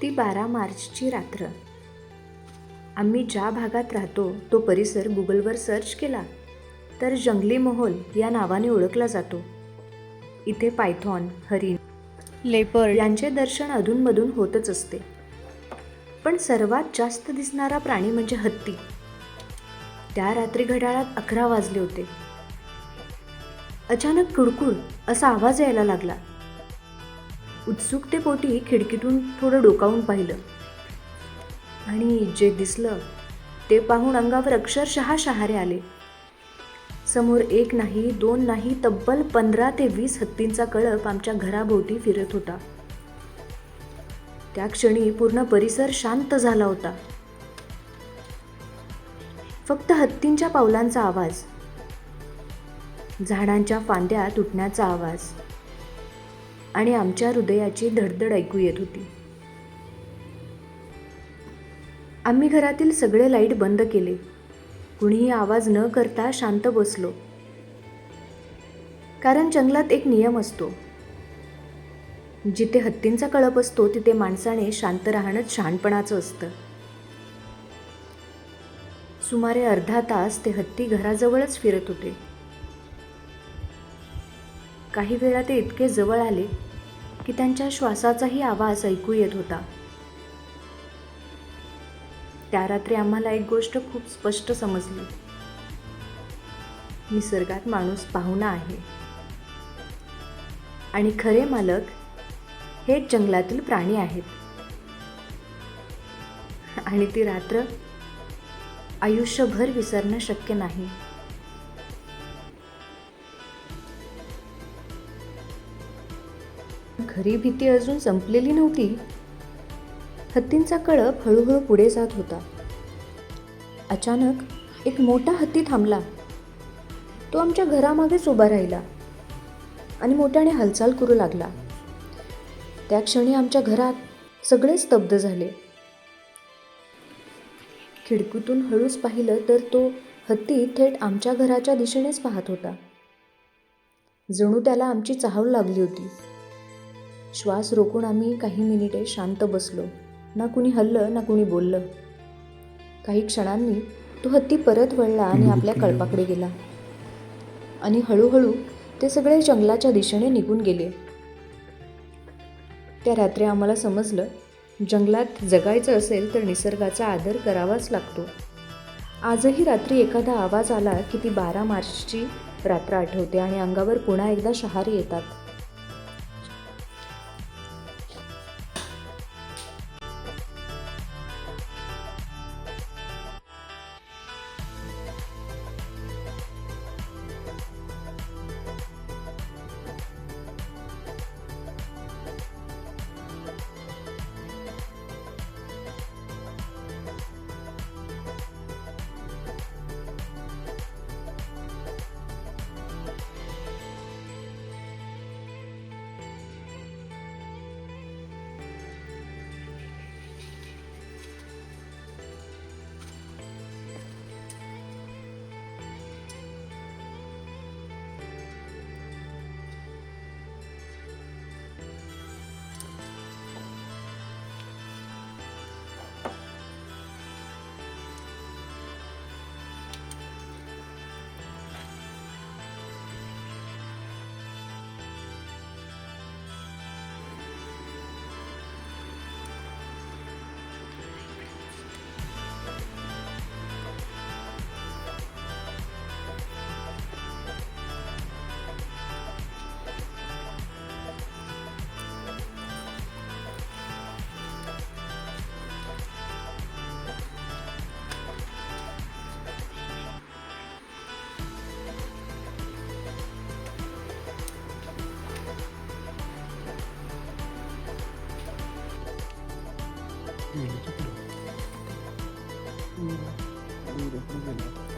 ती 12 मार्चची रात्र. आम्ही ज्या भागात राहतो तो परिसर गुगलवर सर्च केला तर जंगली मोहोल या नावाने ओळखला जातो. इथे पायथॉन, हरिण, लेपर्ड यांचे दर्शन अधूनमधून होतच असते. पण सर्वात जास्त दिसणारा प्राणी म्हणजे हत्ती. त्या रात्री घड्याळात 11 वाजले होते. अचानक कुडकुड असा आवाज यायला लागला. उत्सुकतेपोटी खिडकीतून थोडं डोकावून पाहिलं आणि जे दिसलं ते पाहून अंगावर अक्षरशः शहारे आले. समोर एक नाही, दोन नाही, तब्बल 15 ते 20 हत्तींचा कळप आमच्या घराभोवती फिरत होता. त्या क्षणी पूर्ण परिसर शांत झाला होता. फक्त हत्तींच्या पावलांचा आवाज, झाडांच्या फांद्या तुटण्याचा आवाज आणि आमच्या हृदयाची धडधड ऐकू येत होती. आम्ही घरातील सगळे लाईट बंद केले. कुणीही आवाज न करता शांत बसलो. कारण जंगलात एक नियम असतो, जिथे हत्तींचा कळप असतो तिथे माणसाने शांत राहणंच शहाणपणाचं असतं. सुमारे अर्धा तास ते हत्ती घराजवळच फिरत होते. काही वेळा ते इतके जवळ आले की त्यांच्या श्वासाचाही आवाज ऐकू येत होता. त्या रात्री आम्हाला एक गोष्ट खूप स्पष्ट समजली. निसर्गात माणूस पाहुणा आहे आणि खरे मालक हेच जंगलातील प्राणी आहेत. आणि ती रात्र आयुष्यभर विसरणं शक्य नाही. खरी भीती अजून संपलेली नव्हती. हत्तींचा कळप हळूहळू पुढे जात होता. अचानक एक मोठा हत्ती थांबला. तो आमच्या घरामागेच उभा राहिला आणि मोठ्याने हालचाल करू लागला. त्या क्षणी आमच्या घरात सगळे स्तब्ध झाले. खिडकीतून हळूच पाहिलं तर तो हत्ती थेट आमच्या घराच्या दिशेनेच पाहत होता. जणू त्याला आमची चाहूल लागली होती. श्वास रोखून आम्ही काही मिनिटे शांत बसलो. ना कुणी हललं ना कुणी बोललं. काही क्षणांनी तो हत्ती परत वळला आणि आपल्या कळपाकडे गेला आणि हळूहळू ते सगळे जंगलाच्या दिशेने निघून गेले. त्या रात्री आम्हाला समजलं, जंगलात जगायचं असेल तर निसर्गाचा आदर करावाच लागतो. आजही रात्री एखादा आवाज आला की ती 12 मार्चची रात्र आठवते आणि अंगावर पुन्हा एकदा शहारे येतात. Iya, itu tuh. Iya, udah,